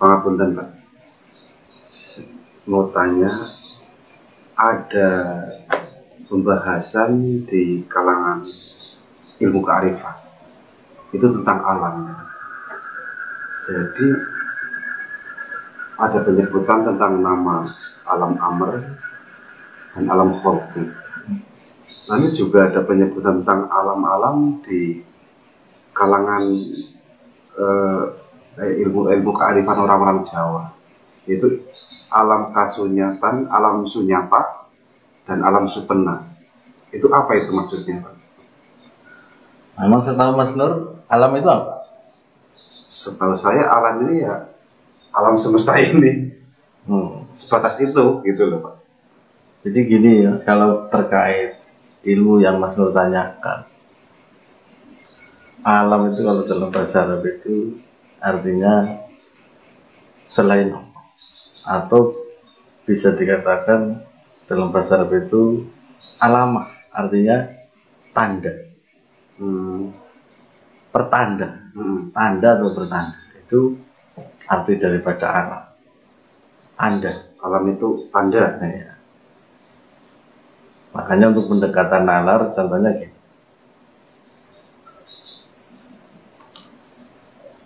Pangapunten Pak, mau tanya, ada pembahasan di kalangan ilmu kearifan itu tentang alam. Jadi ada penyebutan tentang nama alam amr dan alam kholqi. Lalu juga ada penyebutan tentang alam-alam di kalangan ilmu kearifan orang-orang Jawa, yaitu alam kasunyatan, alam sunyata, dan alam supena. Itu apa itu maksudnya, Pak? Memang setahu Mas Nur, alam itu apa? Setahu saya alam ini ya alam semesta ini. Sebatas itu, gitu loh Pak. Jadi gini ya, kalau terkait ilmu yang Mas Nur tanyakan, alam itu kalau dalam bahasa Arab itu artinya selain, atau bisa dikatakan dalam bahasa Arab itu alamah, artinya tanda, pertanda, tanda atau pertanda, itu arti daripada alam. Tanda, alam itu tanda. Nah, ya. Makanya untuk pendekatan nalar, contohnya gini.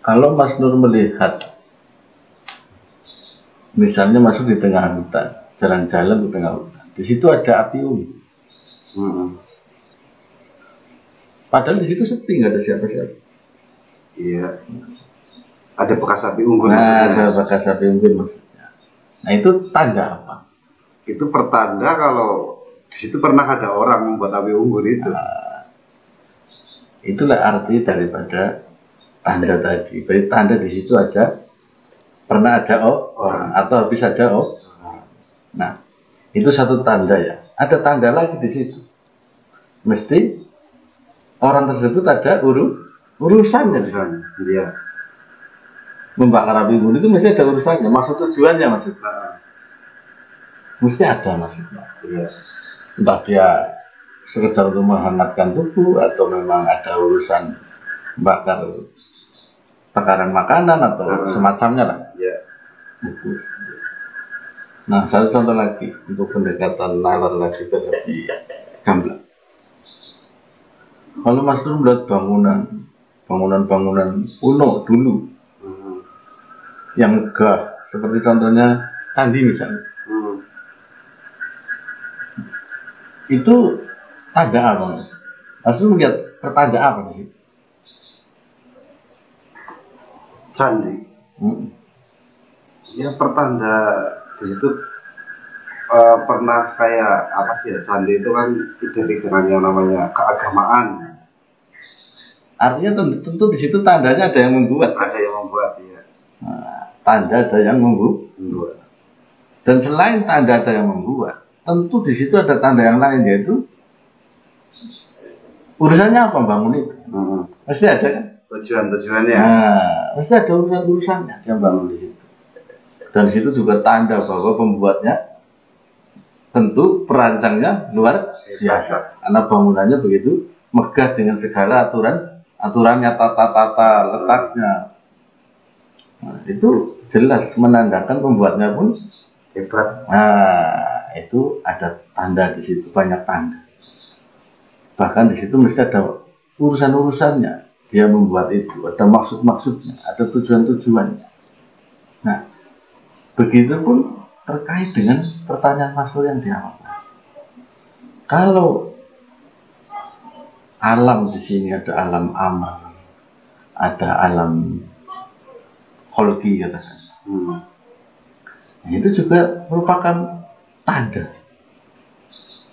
Kalau Mas Nur melihat, misalnya masuk di tengah hutan, jalan-jalan di tengah hutan, di situ ada api unggun. Padahal di situ sepi, nggak ada siapa-siapa. Iya. Ada bekas api unggun. Nah, ada bekas api unggun maksudnya. Nah, itu tanda apa? Itu pertanda kalau di situ pernah ada orang membuat api unggun itu. Nah, itulah arti daripada tanda tadi. Berarti tanda di situ ada, pernah ada orang, atau habis ada Nah, itu satu tanda ya. Ada tanda lagi di situ. Mesti orang tersebut ada urusannya. Iya. Membakar api unggun itu mesti ada urusannya. Maksud tujuannya maksudnya. Mesti ada maksudnya. Iya. Entah dia sekedar untuk menghangatkan tubuh, atau memang ada urusan bakar bakaran makanan atau semacamnya lah. Iya. Nah, satu contoh lagi untuk pendekatan nalar lagi lebih gamblang. Kalau Mas Nur melihat bangunan kuno dulu yang megah, seperti contohnya candi misalnya, itu tanda apa? Mas Nur melihat pertanda apa sih? Candi. Ya pertanda di situ pernah kayak apa sih ya, candi itu kan identik dengan yang namanya keagamaan. Artinya tentu di situ tandanya ada yang membuat. Ada yang membuat ya. Nah, tanda ada yang membuat. Dan selain tanda ada yang membuat, tentu di situ ada tanda yang lain, yaitu urusannya apa bangun itu. Pasti ada kan? Tujuannya. Nah, pasti ada urusannya yang bangun di situ. Dan di situ juga tanda bahwa pembuatnya tentu perancangnya luar biasa. Karena bangunannya begitu megah dengan segala aturannya, tata letaknya. Nah, itu jelas menandakan pembuatnya pun hebat. Nah, itu ada tanda di situ, banyak tanda. Bahkan di situ mesti ada urusan-urusannya. Dia membuat itu, ada maksud-maksudnya, ada tujuan-tujuannya. Nah, begitupun terkait dengan pertanyaan Mas Nur yang di awal. Kalau alam di sini ada alam amal, ada alam kholqi katakan. Nah, itu juga merupakan tanda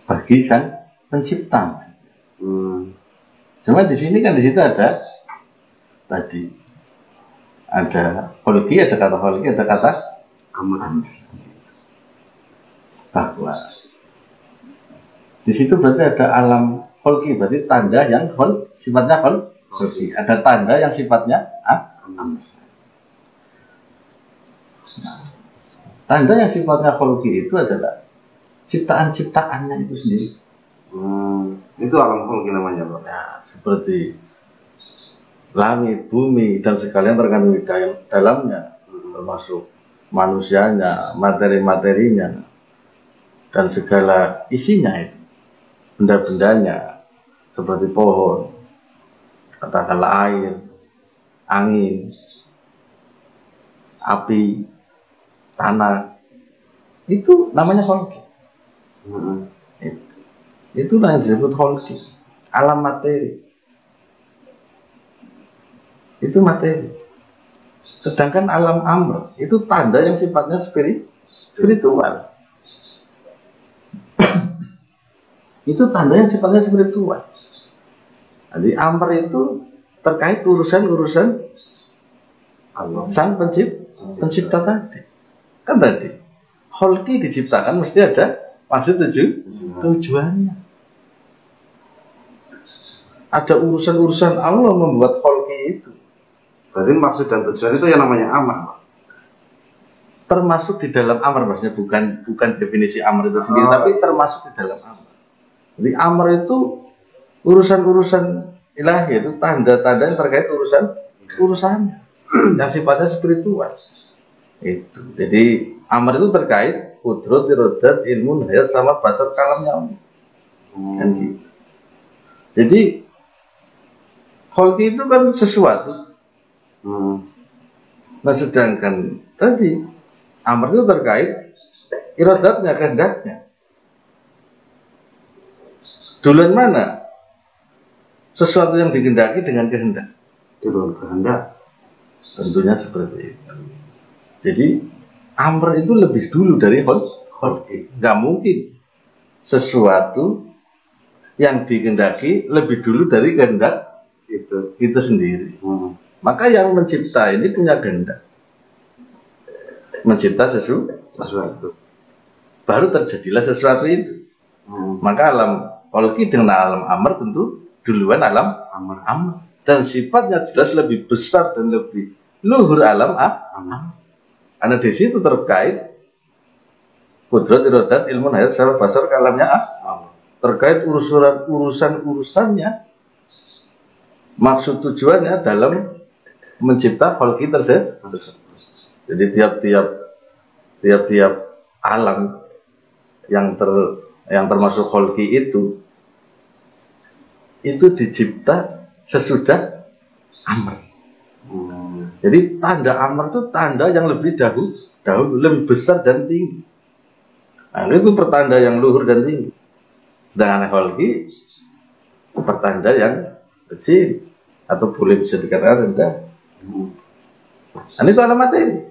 bagi sang pencipta. Cuma di sini kan di situ ada tadi ada kholqi, ada kata kholqi, ada kata amal. Bahwa di situ berarti ada alam kholqi, berarti tanda yang sifatnya kholqi. Ada tanda yang sifatnya amal. Nah, tanda yang sifatnya kholqi itu adalah ciptaan-ciptaannya itu sendiri. Itu alam kholqi namanya Pak. Nah, seperti langit, bumi, dan sekalian terkandung di dalamnya. termasuk manusianya, materi-materinya, dan segala isinya itu, benda-bendanya, seperti pohon, katakanlah air, angin, api, tanah, itu namanya holki. Itulah yang disebut holki, alam materi. Itu materi. Sedangkan alam amr itu tanda yang sifatnya spiritual. Itu tanda yang sifatnya spiritual. Jadi amr itu terkait urusan-urusan sang pencipta tadi. Kan tadi holki diciptakan mesti ada maksud tujuannya. Ada urusan-urusan Allah membuat holki itu. Berarti maksud dan tujuan itu yang namanya amr. Termasuk di dalam amr, maksudnya bukan definisi amr itu sendiri, tapi termasuk di dalam amr. Jadi amr itu urusan-urusan ilahi, itu tanda-tanda yang terkait urusannya yang sifatnya spiritual. Itu. Jadi amr itu terkait kudrat, irodat, ilmu, hayat sama basar kalamnya Allah. Kan gitu. Jadi holki itu kan sesuatu. Nah sedangkan tadi amr itu terkait irodatnya, kehendaknya. Duluan mana sesuatu yang dikehendaki dengan kehendak? Duluan kehendak. Tentunya seperti itu. Jadi amr itu lebih dulu dari holki. Gak mungkin sesuatu yang dikehendaki lebih dulu dari kehendak itu sendiri. Maka yang mencipta ini punya kehendak, mencipta sesuatu, baru terjadilah sesuatu itu. Maka alam holki dengan alam amr tentu duluan alam amr, dan sifatnya jelas lebih besar dan lebih luhur alam amr. Karena di situ terkait kudrat, irodat, ilmu, hayat, sama basar kalamnya terkait urusan-urusannya, maksud tujuannya dalam mencipta holki tersebut. Jadi tiap-tiap alam yang termasuk holki itu dicipta sesudah amr. Jadi tanda amr itu tanda yang lebih dahulu lebih besar dan tinggi. Nah, itu pertanda yang luhur dan tinggi. Sedangkan holki pertanda yang kecil atau boleh bisa dikatakan rendah. Nah, itu alam materi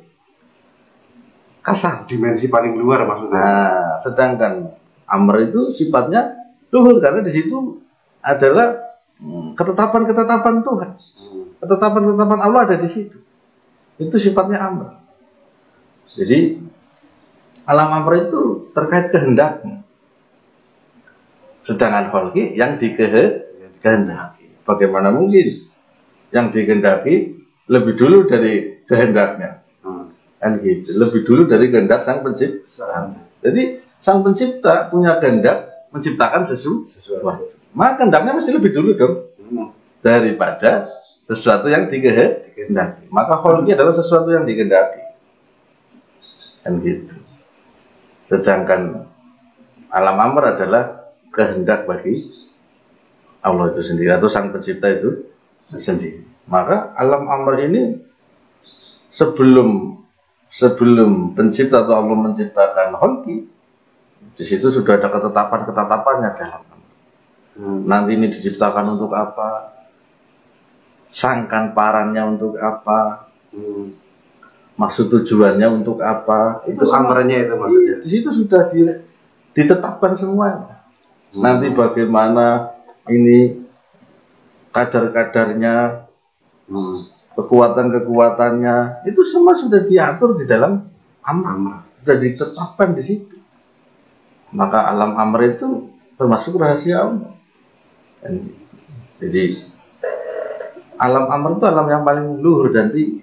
kasar, dimensi paling luar maksudnya. Nah, sedangkan amr itu sifatnya luhur karena di situ adalah ketetapan Tuhan, ketetapan Allah ada di situ. Itu sifatnya amr. Jadi alam amr itu terkait kehendaknya. Sedangkan holki yang dikehendaki. Bagaimana mungkin yang dikehendaki lebih dulu dari kehendaknya? Kan gitu. Lebih dulu dari kehendak sang pencipta. Jadi sang pencipta punya kehendak menciptakan sesuatu. Maka kehendaknya mesti lebih dulu dong daripada sesuatu yang dikehendaki. Maka holki adalah sesuatu yang dikehendaki. Kan gitu. Sedangkan alam amr adalah kehendak bagi Allah itu sendiri atau sang pencipta itu sendiri. Maka alam amr ini sebelum pencipta atau Allah menciptakan holki, di situ sudah ada ketetapannya dalam. Nanti ini diciptakan untuk apa? Sangkan parannya untuk apa? Maksud tujuannya untuk apa? Itu amrnya itu maksudnya. Di situ sudah ditetapkan semua. Nanti bagaimana ini kadar-kadarnya, kekuatan-kekuatannya, itu semua sudah diatur di dalam amr. Sudah ditetapkan di situ. Maka alam amr itu termasuk rahasia Allah. Jadi alam amr itu alam yang paling luhur dan tinggi.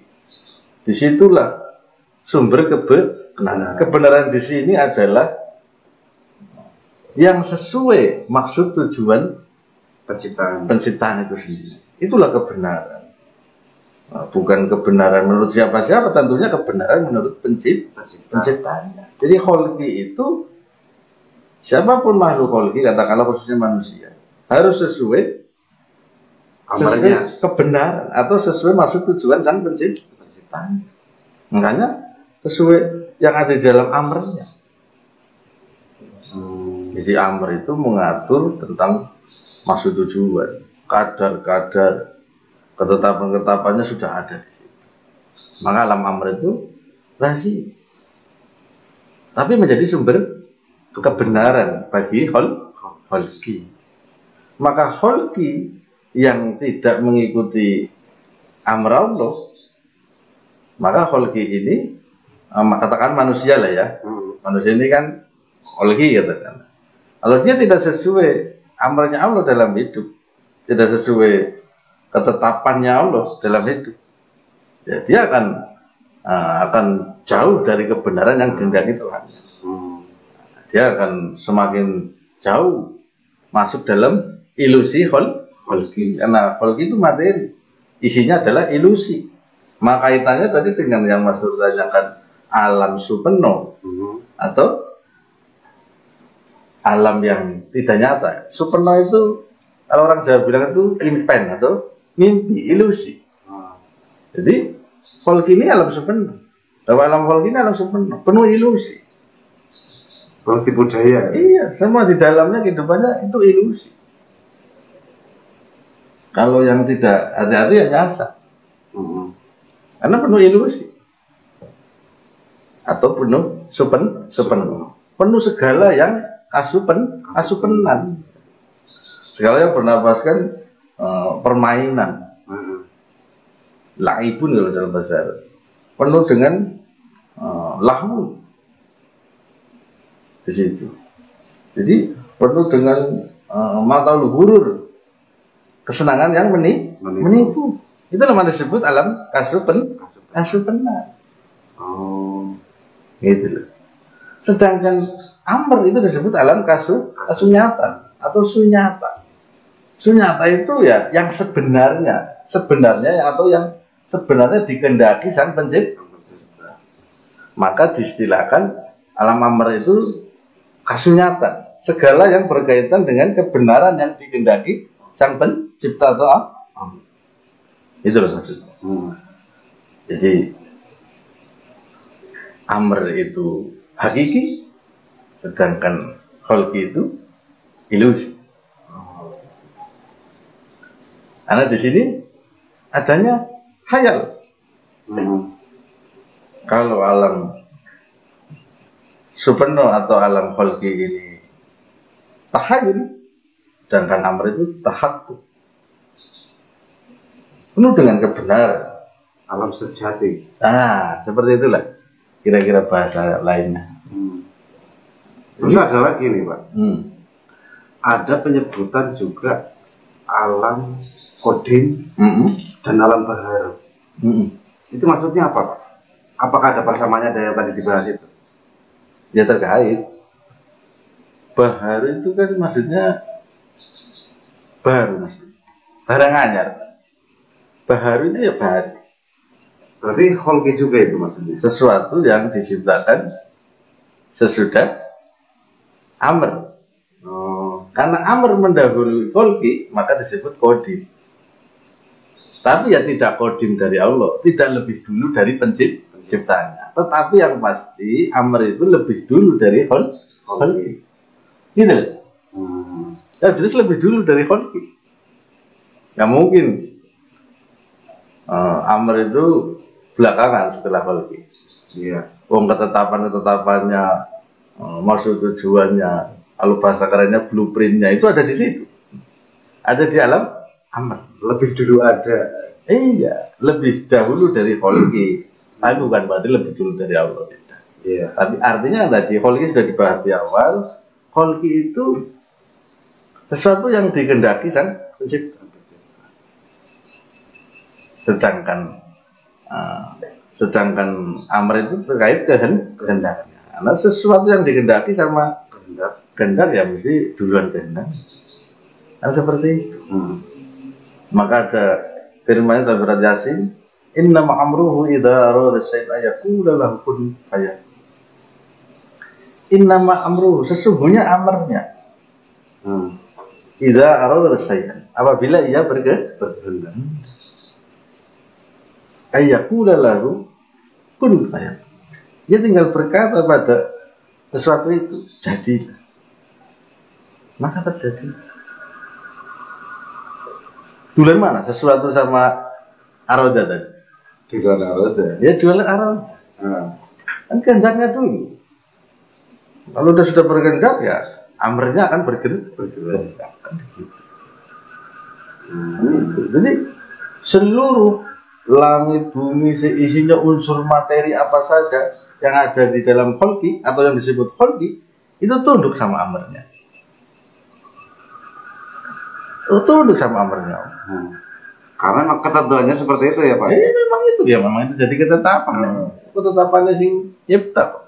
Disitulah sumber kebenaran di sini adalah yang sesuai maksud tujuan penciptaan itu sendiri. Itulah kebenaran. Bukan kebenaran menurut siapa-siapa, tentunya kebenaran menurut penciptanya. Jadi kholqi itu siapapun makhluk kholqi, katakanlah khususnya manusia, harus sesuai kebenaran atau sesuai maksud tujuan sang penciptanya. Makanya sesuai yang ada di dalam amrnya. Jadi amr itu mengatur tentang maksud tujuan, kadar-kadar, ketetapan-ketetapannya sudah ada di situ. Maka alam amr itu rahasia, tapi menjadi sumber kebenaran bagi kholqi. Maka kholqi yang tidak mengikuti amr Allah, maka kholqi ini katakan manusia lah ya. Manusia ini kan kholqi katakan. Kalau dia tidak sesuai amrnya Allah dalam hidup, tidak sesuai ketetapannya Allah dalam hidup, ya dia akan jauh dari kebenaran yang dikehendaki Tuhan. Dia akan semakin jauh masuk dalam ilusi kholqi. Karena kholqi itu materi, isinya adalah ilusi. Maka kaitannya tadi dengan yang Mas Nur tanyakan, alam supeno atau alam yang tidak nyata. Supeno itu kalau orang Jawa bilang itu impen atau mimpi, ilusi. Jadi kholqi ini alam supeno. Bahwa alam kholqi ini alam supeno, penuh ilusi. Kholqi budaya. Iya, semua di dalamnya kehidupannya itu ilusi. Kalau yang tidak hati-hati ya nyasar. Karena penuh ilusi. Atau penuh supeno. Penuh segala yang asupenan. Segala yang bernafaskan permainan. Laibun kalau dalam bahasa Arab. Penuh dengan lahu di situ. Jadi penuh dengan mata luhur, kesenangan yang menipu. Itu namanya disebut alam kasupenan. Gitu loh. Sedangkan amr itu disebut alam kasunyatan atau sunyata. Sunyata itu ya yang sebenarnya atau yang sebenarnya dikehendaki sang pencipta. Maka distilahkan alam amr itu kasunyatan, segala yang berkaitan dengan kebenaran yang dikehendaki sang pencipta atau Allah. Itu loh maksudnya. Jadi amr itu hakiki, sedangkan kholqi itu ilusi. Karena di sini adanya khayal. Kalau alam supeno atau alam kholqi ini tahayul, sedangkan amr itu tahaqquk, penuh dengan kebenaran, alam sejati. Seperti itulah kira-kira bahasa lainnya. Ini ada lagi nih Pak. Ada penyebutan juga alam kodim dan alam bahar. Itu maksudnya apa Pak? Apakah ada persamaannya dengan yang tadi dibahas itu? Ya terkait. Bahar itu kan maksudnya baru, barang anyar. Bahar itu ya bahar. Berarti kholqi juga itu maksudnya. Sesuatu yang diciptakan sesudah amr. Karena amr mendahului kholqi, maka disebut kodim. Tapi ya tidak kodim dari Allah, tidak lebih dulu dari penciptanya. Tetapi yang pasti amr itu lebih dulu dari kholqi. Gitu loh. Ya jelas lebih dulu dari kholqi. Ya mungkin amr itu belakangan setelah kholqi. Iya. Ketetapan-ketetapannya, maksud tujuannya, kalau bahasa kerennya blueprintnya itu ada di situ. Ada di alam amr. Lebih dulu ada. Iya, lebih dahulu dari kholqi. Tapi bukan berarti lebih dulu dari Allah. Iya. Tapi artinya tadi kholqi sudah dibahas di awal. Kholqi itu sesuatu yang dikehendaki sang pencipta. Sedangkan amr itu terkait kehendaknya. Karena sesuatu yang dikehendaki sama kehendak ya mesti duluan kehendak. Kan seperti itu. Maka ada firman dalam surat Yasin, Inna ma'amruhu idza arada syai'an yaqulu lahu kun fayakun. Inna ma'amruhu, sesungguhnya amarnya. Idza arada syai'an, apabila ia berkehendak. Ayaqulu lahu kun fayakun. Dia tinggal berkata pada sesuatu itu, jadilah. Maka terjadi. Jualan mana? Sesuatu sama aroda tadi. Jualan aroda. Ya jualan aroda. Kan kehendaknya dulu. Kalau sudah berkehendak ya amrnya akan bergerak. Jadi seluruh langit bumi seisinya unsur materi apa saja yang ada di dalam kholqi atau yang disebut kholqi itu tunduk sama amrnya. Tunduk sama amrnya. Karena ketentuannya seperti itu ya Pak. Memang itu dia, memang itu jadi ketetapan. Ketetapannya sing yipta.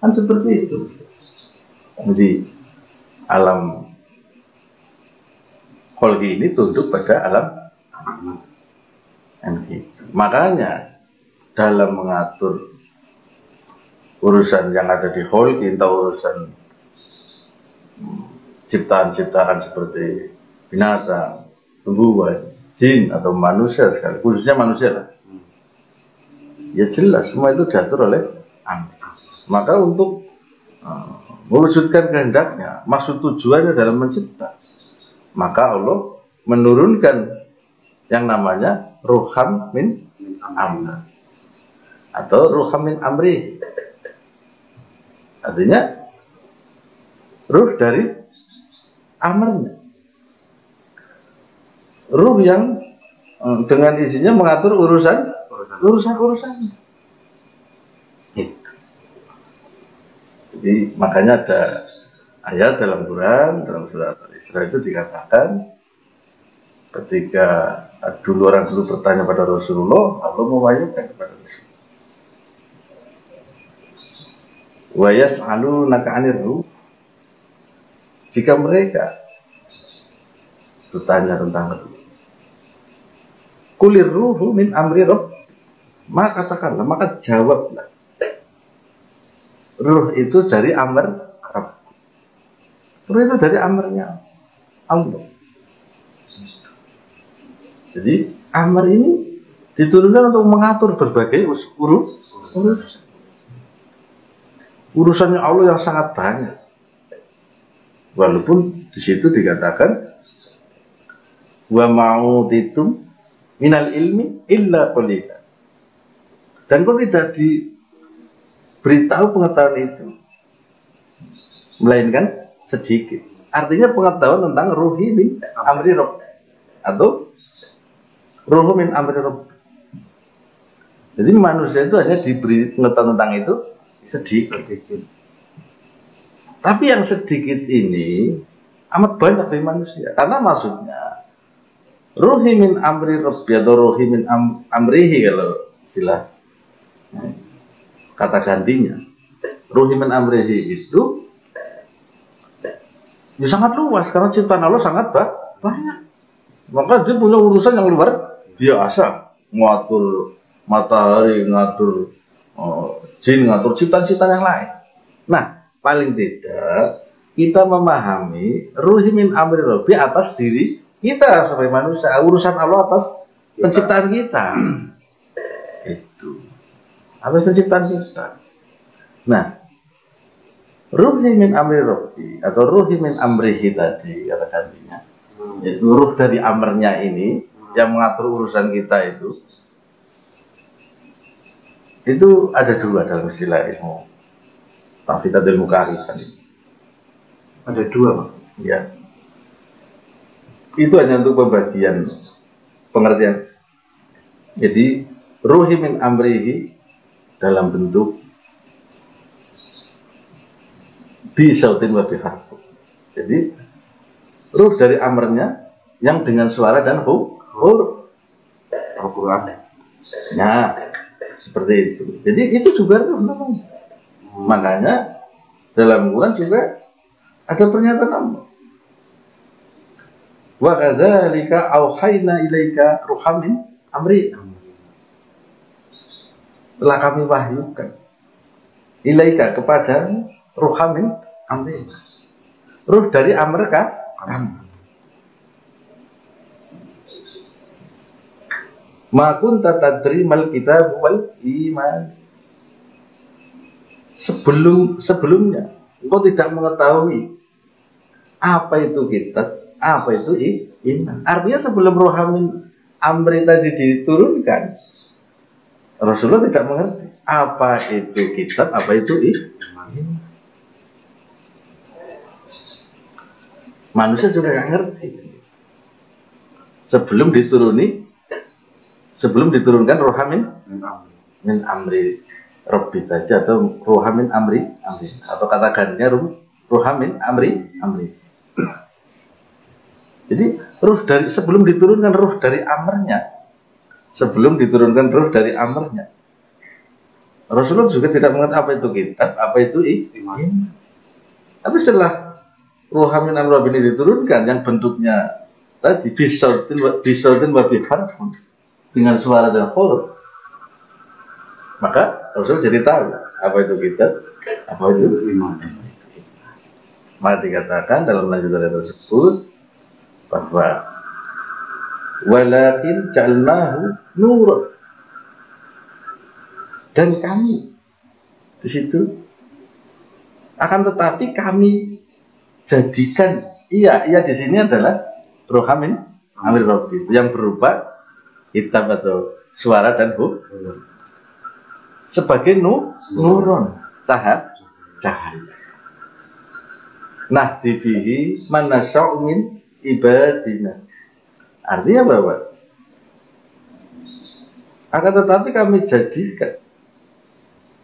Kan seperti itu. Jadi alam kholqi ini tunduk pada alam gitu. Makanya dalam mengatur urusan yang ada di kholqi atau urusan ciptaan-ciptaan seperti binatang, tumbuhan, jin atau manusia sekali, khususnya manusia lah. Ya jelas semua itu diatur oleh amr. Maka untuk mewujudkan kehendaknya, maksud tujuannya dalam mencipta, maka Allah menurunkan yang namanya ruham min amr atau ruham min amri. Artinya ruh dari amrnya, ruh yang dengan isinya mengatur urusan. Jadi makanya ada ayat dalam Quran, dalam surat Al-Isra itu dikatakan ketika orang dulu bertanya pada Rasulullah, Allah mewahyukan kepada Rasul. Wa yas'alunaka 'anir ruh. Jika mereka bertanya tentang ruh, kulir ruhu min amri rabb, maka katakanlah, maka jawablah, ruh itu dari amr Rabb. Ruh itu dari amrnya Allah. Jadi amr ini diturunkan untuk mengatur berbagai urusannya Allah yang sangat banyak. Walaupun di situ dikatakan wa ma'utitum minal ilmi illa qalila. Dan kok tidak diberitahu pengetahuan itu, melainkan sedikit. Artinya pengetahuan tentang ruhi min amri rabb atau ruhu min amri rabb. Jadi manusia itu hanya diberi pengetahuan tentang itu sedikit. Tapi yang sedikit ini amat banyak dari manusia. Karena maksudnya ruhi min amri rabbi atau ruhi min amrihi kalau istilah kata gantinya. Ruhi min amrihi itu ya sangat luas karena ciptaan Allah sangat banyak. Maka dia punya urusan yang luar biasa, ngatur matahari, ngatur jin, ngatur ciptaan-ciptaan yang lain. Nah, paling tidak kita memahami ruhi min amri rabbi atas diri kita sebagai manusia, urusan Allah atas penciptaan kita. Itu atas penciptaan kita. Nah, ruhi min amri rabbi atau ruhi min amrihi tadi kata gantinya, itu ruh dari amrnya ini yang mengatur urusan kita itu ada dua dalam istilah ilmu Tafidadil Mukarifan. Ada dua Pak? Ya. Itu hanya untuk pembagian pengertian. Jadi ruhi min amrihi dalam bentuk bisautin wa biharfu. Jadi ruh dari amrnya yang dengan suara dan huruf Al-Quran. Nah, seperti itu. Jadi itu juga ruh namanya. Makanya dalam Quran juga ada pernyataan Allah. Wa kadzalika auhayna ilaika ruham min amri. telah kami wahyukan ilaika kepada ruhamin amri, ruh dari amr kamu. Ma kunta tadri mal kitab wal iman, sebelumnya engkau tidak mengetahui apa itu kitab, apa itu iman. Artinya sebelum ruhamin amri tadi diturunkan, Rasulullah tidak mengerti apa itu kitab, apa itu iman. Manusia juga nggak ngerti. Sebelum diturunkan ruhamin min amri Rabbi saja, atau ruhamin amri atau kata gantinya ruhamin amri. Jadi ruh dari sebelum diturunkan ruh dari amrnya, Rasulullah juga tidak mengerti apa itu kitab, apa itu iman. Tapi setelah ruhamin amri ini diturunkan, yang bentuknya tadi bisautin wa biharfun, dengan suara dan huruf, maka Rasul jadi tahu apa itu kitab, apa itu iman. Maka dikatakan dalam lanjutan tersebut bahwa walakin ja'alnahu nur, dan kami di situ akan tetapi kami jadikan iya di sini adalah ruhamin amri Rabbi yang berupa kitab atau suara dan huruf sebagai nurun, cahaya. Nah, dibihi manasya'u min ibadina. Artinya bahwa akan tetapi kami jadikan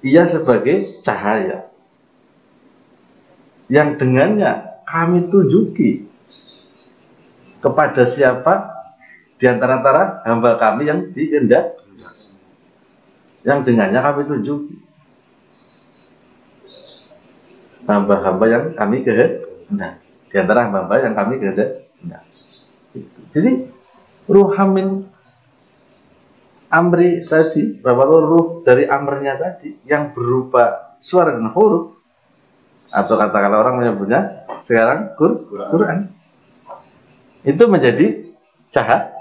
ia sebagai cahaya yang dengannya kami tunjuki kepada siapa di antara hamba kami yang dikehendaki, yang dengannya kami tunjuki hamba-hamba yang kami kehendaki, di antara hamba yang kami kehendaki. Jadi ruhamin amri tadi, bahwa ruh dari amrnya tadi yang berupa suara dan huruf, atau katakanlah orang menyebutnya sekarang Quran, itu menjadi cahaya.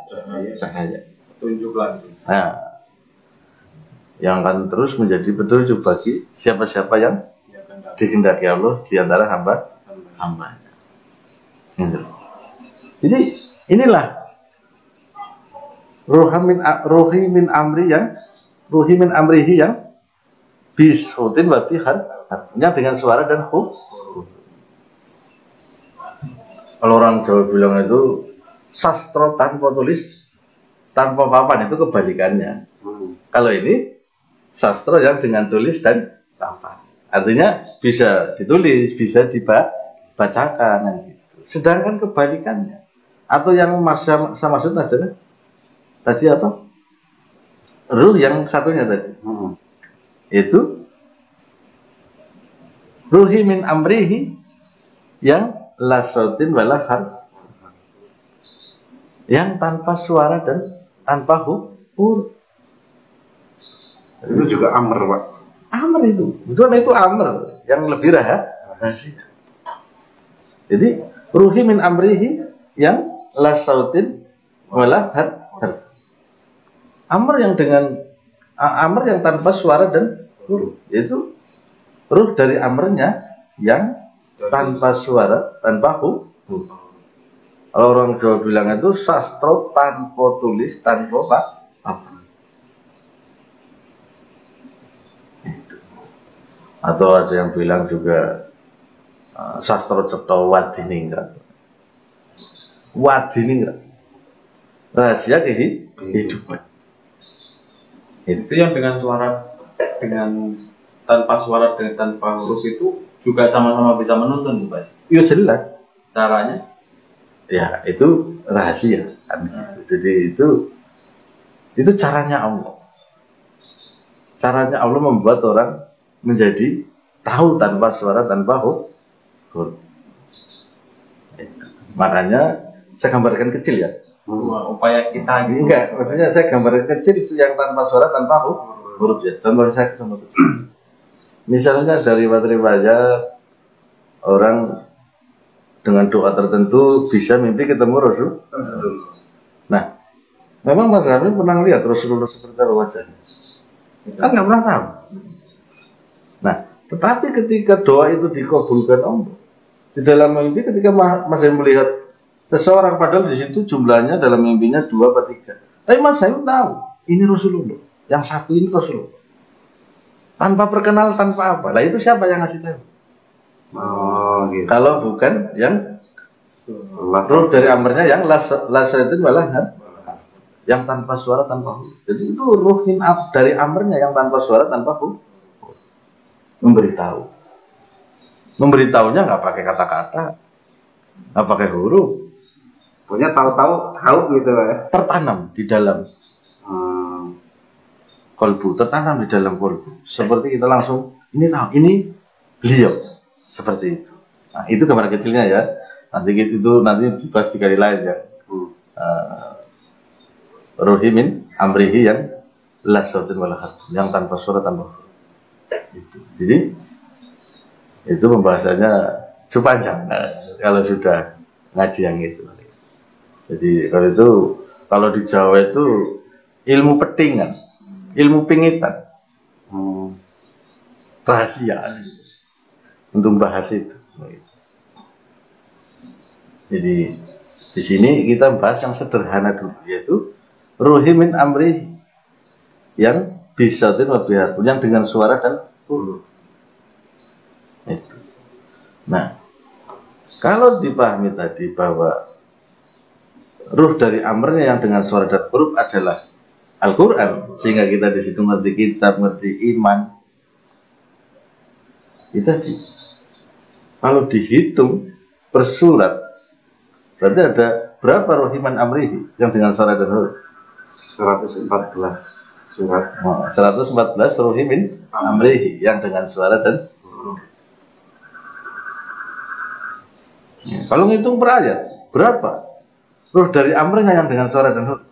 Tunjuk lagi. Nah, yang akan terus menjadi petunjuk bagi siapa-siapa yang dikehendaki Allah di antara hamba-hamba. Jadi inilah ruhi min amrihi yang bisutin wa bihar, artinya dengan suara dan huruf. Kalau orang Jawa bilang itu sastra tanpa tulis, tanpa papan, itu kebalikannya. Kalau ini sastra yang dengan tulis dan papan, artinya bisa ditulis, bisa dibacakan gitu. Sedangkan kebalikannya, atau yang saya maksud adalah tadi apa? Ruh yang satunya tadi. Itu ruhi min amrihi yang la sautin wala harf, yang tanpa suara dan tanpa huruf. Itu juga amr, Pak. Amr itu, betul, itu amr yang lebih rahasia. Jadi ruhi min amrihi yang la sautin wala harf, amr yang tanpa suara dan huruf, yaitu ruh dari amrnya yang tanpa suara, tanpa huruf. Kalau orang Jawa bilang itu sastra tanpa tulis, tanpa papan. Atau ada yang bilang juga sastra cipta wadiningrat. Rahasia kehidupan. Itu yang dengan suara, dengan tanpa suara dan tanpa huruf itu juga sama-sama bisa menuntun, Pak. Ya jelas. Caranya? Ya itu rahasia. Jadi itu caranya Allah. Caranya Allah membuat orang menjadi tahu tanpa suara, tanpa huruf. Makanya saya gambarkan kecil ya. Upaya kita gitu. Enggak, maksudnya saya gambarkan kecil yang tanpa suara, tanpa huruf. huruf ya. Contoh saya ketemu. Misalnya dari materi belajar orang dengan doa tertentu bisa mimpi ketemu Rasul. Nah, memang Mas Rami pernah lihat Rasulullah seperti apa wajahnya? Kan nggak pernah tahu. Nah, tetapi ketika doa itu dikabulkan Allah, di dalam mimpi ketika Mas Rami melihat seseorang padahal di situ jumlahnya dalam mimpinya 2 atau 3. Tapi Mas Rami tahu ini Rasulullah, yang satu ini Rasulullah. Tanpa perkenal, tanpa apa. Lah itu siapa yang ngasih tahu? Oh, gitu. Kalau bukan yang roh dari amrnya yang lasatin malah yang tanpa suara tanpa huruf. Jadi itu ruh dari amrnya yang tanpa suara tanpa huruf. Memberitahu. Memberitahunya nggak pakai kata-kata, nggak pakai huruf. Pokoknya tahu gitu ya. Tertanam di dalam kolbu, tertanam di dalam kolbu. Seperti kita langsung ini beliau seperti itu. Nah, itu gambar kecilnya ya. Nanti dibahas sekali lain ya. Rohimin amrihi yang la sautin wala harf, yang tanpa suara tanpa huruf. Jadi itu pembahasannya cukup panjang. Nah, kalau sudah ngaji yang itu. Jadi kalau di Jawa itu ilmu petingan. Ilmu pingitan, rahasia untuk bahas itu. Jadi di sini kita bahas yang sederhana dulu, yaitu ruhi min amri yang bisa lebih yang dengan suara dan huruf. Itu. Nah, kalau dipahami tadi bahwa ruh dari amrnya yang dengan suara dan huruf adalah Al-Quran, sehingga kita di situ ngerti kitab, ngerti iman. Itu kalau dihitung per surat, berarti ada berapa rohiman amrihi yang dengan suara dan huruf? 114 surat. 114 rohimin amrihi yang dengan suara dan huruf. Kalau ngitung per ayat, berapa ruh dari amrnya yang dengan suara dan huruf?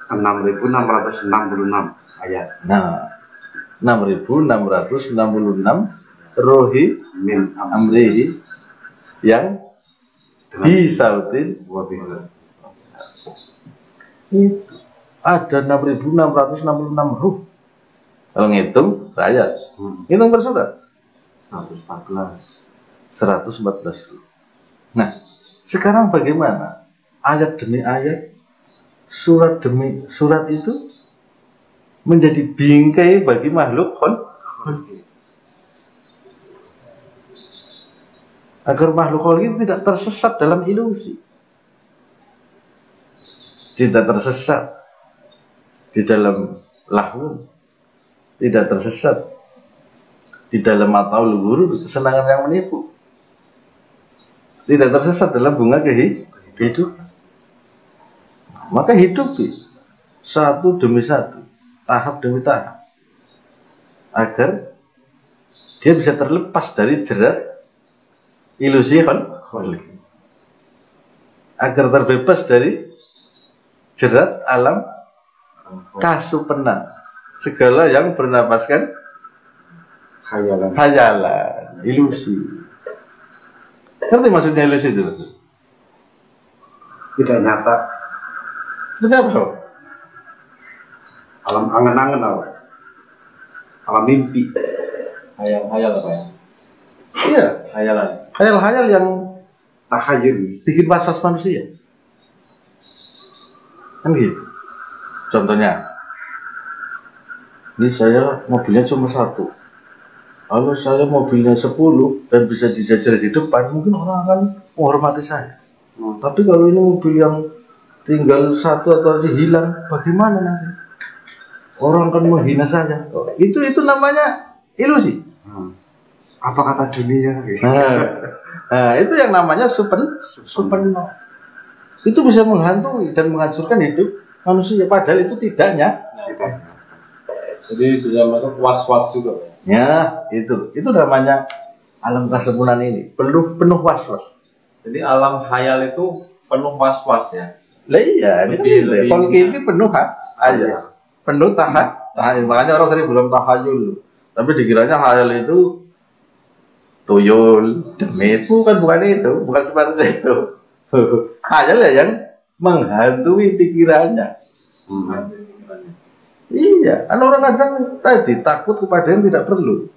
6.666 ayat. Nah, 6.666 rohi min amrihi yang disautin wabilah. Itu ada 6.666 ruh. Kalau ngitung ayat, ngitung per surat 114 ruh. Nah, sekarang bagaimana ayat demi ayat, surat demi surat itu menjadi bingkai bagi makhluk agar makhluk itu tidak tersesat dalam ilusi, tidak tersesat di dalam lahun, tidak tersesat di dalam mataul ghurur, kesenangan yang menipu, tidak tersesat dalam bunga kehidupan. Maka hidupi satu demi satu, tahap demi tahap, agar dia bisa terlepas dari jerat ilusi khalik, agar terbebas dari jerat alam kasupenan, segala yang bernapaskan hayalan, ilusi. Ngerti maksudnya ilusi itu? Tidak nyata. Kenapa? Alam angan-angan apa? Alam mimpi. Hayal apa ya? Iya, Hayalan. hayal-hayal yang Tahayul. bikin was-was manusia. Kan gitu. Contohnya, ini saya mobilnya cuma 1. Kalau saya mobilnya 10 dan bisa dijajar di depan, mungkin orang akan menghormati saya. Tapi kalau ini mobil yang tinggal 1 atau hilang, bagaimana nanti? Orang akan menghina saya. Itu namanya ilusi. Apa kata dunia? Nah, itu yang namanya supernova. Itu bisa menghantui dan menghancurkan hidup manusia. Padahal itu tidaknya. Jadi bisa masuk was-was juga. Ya, itu namanya alam kesempurnaan ini. Penuh was-was. Jadi alam hayal itu penuh was-was ya. Lah iya, ini Lebih kalau ini penuh aja. Penuh tahap Nah, makanya orang sering belum tahayul. Tapi dikiranya hayal itu tuyul, demit, bukan itu, bukan seperti itu. Hayal ya yang menghantui pikirannya. Iya, kan orang kadang tadi takut kepada yang tidak perlu.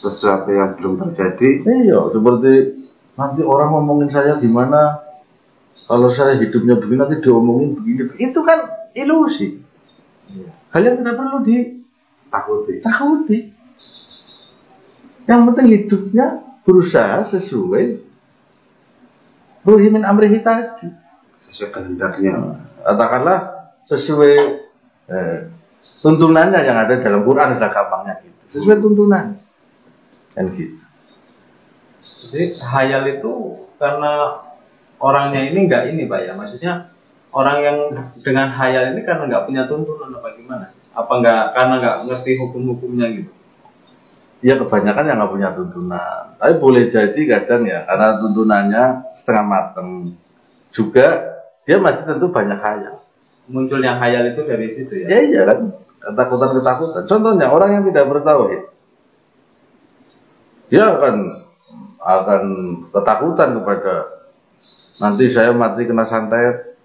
Sesuatu yang belum terjadi. Iya, seperti nanti orang ngomongin saya gimana, kalau saya hidupnya begini nanti diomongin begini. Itu kan ilusi. Hal yang tidak perlu ditakuti. Yang penting hidupnya berusaha sesuai ruhi min amrihi tadi. Sesuai kehendaknya. Katakanlah sesuai tuntunannya yang ada dalam Quran, adalah gampangnya gitu. Sesuai tuntunan. Kan gitu. Jadi hayal itu karena orangnya ini enggak ini Pak ya, maksudnya orang yang dengan hayal ini karena nggak punya tuntunan apa gimana? Apa enggak karena nggak ngerti hukum-hukumnya gitu? Ya kebanyakan yang nggak punya tuntunan. Tapi boleh jadi kadang ya karena tuntunannya setengah mateng. Juga dia masih tentu banyak hayal. Muncul yang hayal itu dari situ ya? Ya iya kan, ketakutan. Contohnya orang yang tidak bertauhid, dia akan ketakutan kepada nanti saya mati kena santet,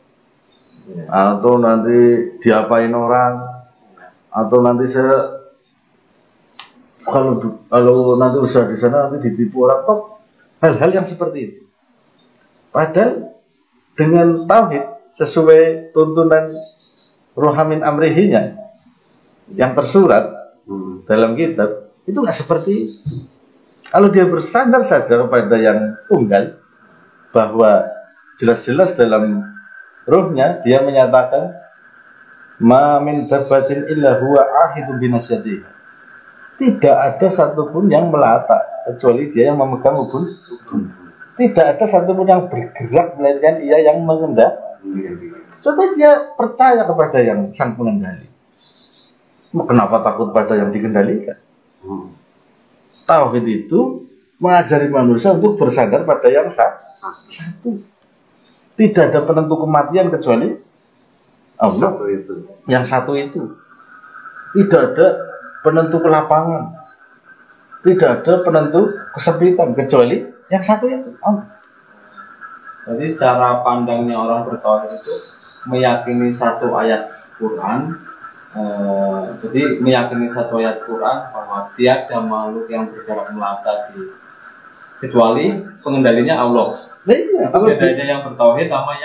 atau nanti diapain orang, atau nanti saya kalau nanti usaha di sana nanti ditipu orang, toh hal-hal yang seperti itu. Padahal dengan tauhid sesuai tuntunan rohamin amrihinya yang tersurat dalam kitab itu nggak seperti itu. Kalau dia bersandar saja pada yang tunggal, bahwa jelas-jelas dalam ruhnya dia menyatakan ma min dabbatin illa huwa ahidun binasyatiha. Tidak ada satupun yang melata kecuali dia yang memegang ubun. Tidak ada satupun yang bergerak melainkan ia yang mengendalikan. Coba dia percaya kepada yang sang pengendali. Kenapa takut pada yang dikendalikan? Tauhid itu mengajari manusia untuk bersandar pada yang satu. Tidak ada penentu kematian kecuali Allah. Yang satu itu. Tidak ada penentu kelapangan. Tidak ada penentu kesempitan kecuali yang satu itu Allah. Jadi cara pandangnya orang bertauhid itu meyakini satu ayat Quran. Jadi meyakini satu ayat Quran bahwa tiada makhluk yang bergerak melata kecuali pengendalinya Allah. Iya, ada yang bertauhid sama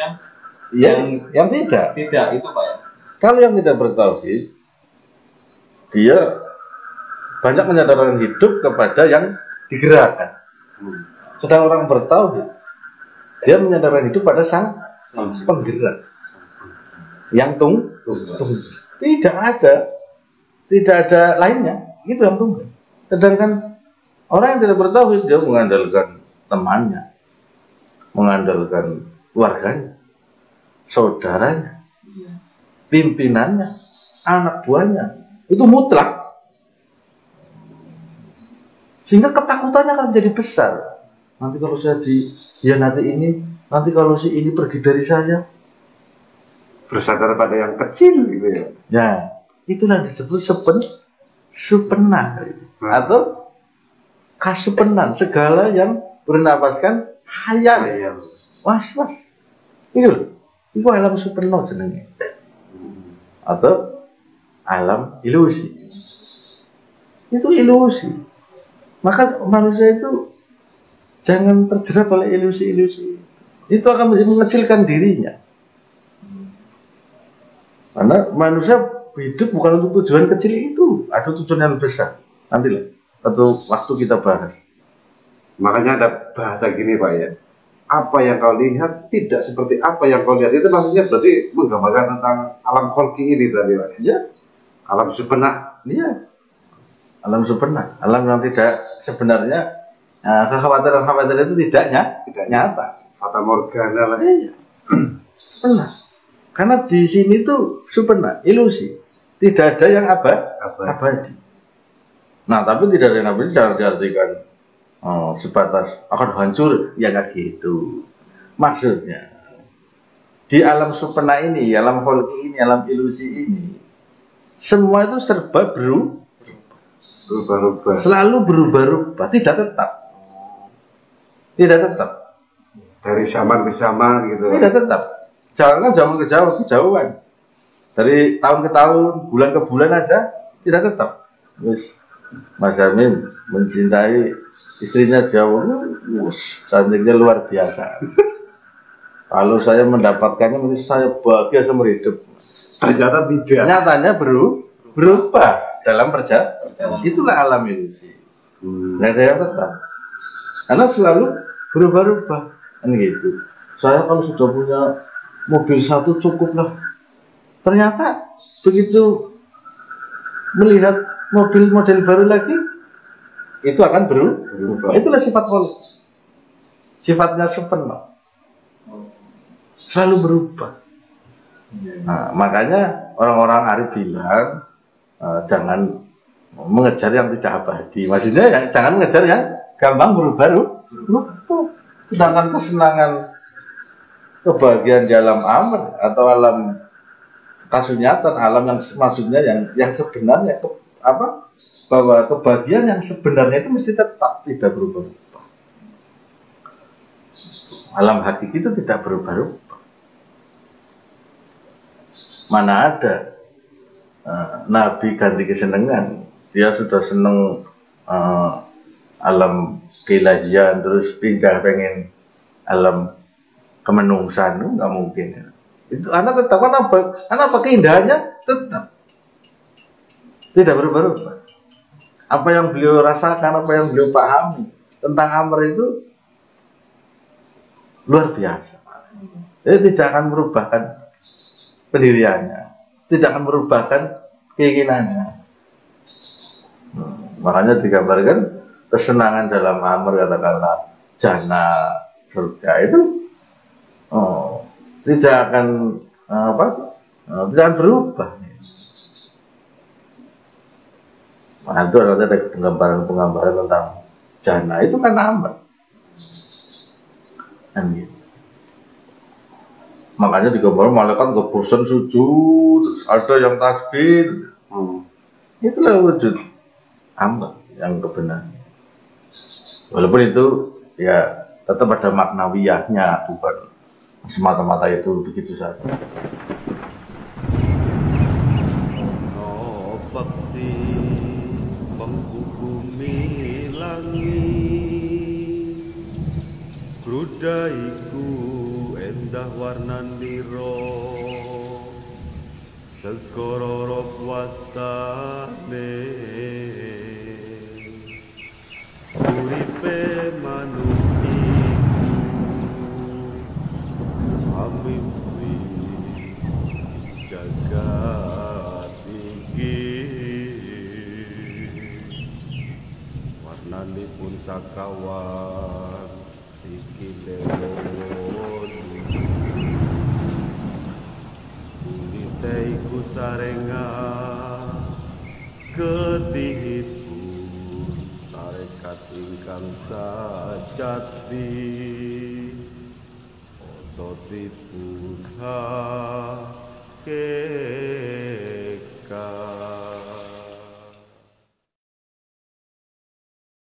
yang tidak itu Pak ya. Kalau yang tidak bertauhid, dia banyak menyadarkan hidup kepada yang digerakkan. Sedang orang bertauhid, dia menyadarkan hidup pada sang penggerak yang tunggal. Tidak ada lainnya, itu yang tunggal. Sedangkan orang yang tidak bertauhid, dia mengandalkan temannya, mengandalkan keluarganya, saudaranya, pimpinannya, anak buahnya. Itu mutlak. Sehingga ketakutannya akan menjadi besar. Nanti kalau saya nanti ini, nanti kalau si ini pergi dari saya, bersandar pada yang kecil gitu ya. Ya, itulah disebut supenan atau kasupenan, segala yang bernapaskan hayal. Was. Itu alam supeno jenenge. Atau alam ilusi. Itu ilusi. Maka manusia itu jangan terjerat oleh ilusi-ilusi. Itu akan mengecilkan dirinya. Karena manusia hidup bukan untuk tujuan kecil itu, ada tujuan yang besar. Nantilah, satu waktu kita bahas. Makanya ada bahasa gini Pak ya. Apa yang kau lihat tidak seperti apa yang kau lihat. Itu maksudnya berarti menggambarkan tentang alam kholqi ini berarti Pak. Ya. Alam supena. Iya. Alam supena. Alam yang tidak sebenarnya kekhawatiran itu tidak nyata. Fata morgana lah. Iya. Supena. Karena di sini tuh supena, ilusi. Tidak ada yang abadi. Nah, tapi tidak ada yang abadi jangan diartikan sebatas akan hancur, ya nggak gitu. Maksudnya di alam supena ini, alam kholqi ini, alam ilusi ini, semua itu serba berubah-ubah. Selalu berubah-ubah, tidak tetap. Dari zaman ke zaman gitu. Tidak tetap. Jangan zaman ke kejauhan. Dari tahun ke tahun, bulan ke bulan aja tidak tetap. Mas Amin mencintai istrinya jauh, cantiknya luar biasa. Kalau saya mendapatkannya, mesti saya bahagia seumur hidup. Ternyata tidak. Nyatanya berubah dalam perjalanan. Itulah alam ilusi. Nggak ada yang tetap. Karena selalu berubah-ubah. Kan gitu. Saya kalau sudah punya mobil satu cukup lah. Ternyata begitu melihat mobil model baru lagi, itu akan berubah. Itulah sifat politik. Sifatnya sepenuh. Selalu berubah. Nah, makanya orang-orang arif bilang jangan mengejar yang tidak abadi. Maksudnya jangan mengejar yang gampang berubah. Sedangkan kesenangan, kebahagiaan di alam amr atau alam kasunyatan, alam yang maksudnya yang sebenarnya bahwa kebahagiaan yang sebenarnya itu mesti tetap tidak berubah. Alam hakiki itu tidak berubah. Mana ada Nabi ganti kesenangan, dia sudah seneng alam keilahian terus pindah pengen alam kemenungsan, nggak mungkin. Itu anak tetap apa keindahannya tetap tidak berubah. Apa yang beliau rasakan, apa yang beliau pahami tentang amr itu luar biasa. Jadi tidak akan merubahkan pendiriannya, tidak akan merubahkan keinginannya. Makanya digambarkan kesenangan dalam amr, katakanlah jannah, surga itu tidak akan tidak akan berubah. Nah, itu ada penggambaran tentang jannah itu kan amr. Kan gitu. Makanya digambar malaikat untuk bosan sujud, ada yang tasbih. Itulah wujud amr yang kebenaran. Walaupun itu ya tetap ada maknawiyahnya, bukan semata-mata itu begitu saja. Paksi penghubungi langit, grudaiku endah warnandiro, segororok wastane, uripe manukiku, amimpi jagat iki, warnanipun sakawan sikile iku sarengan ketihipun tarekat ingkang sajati ototipun hakeka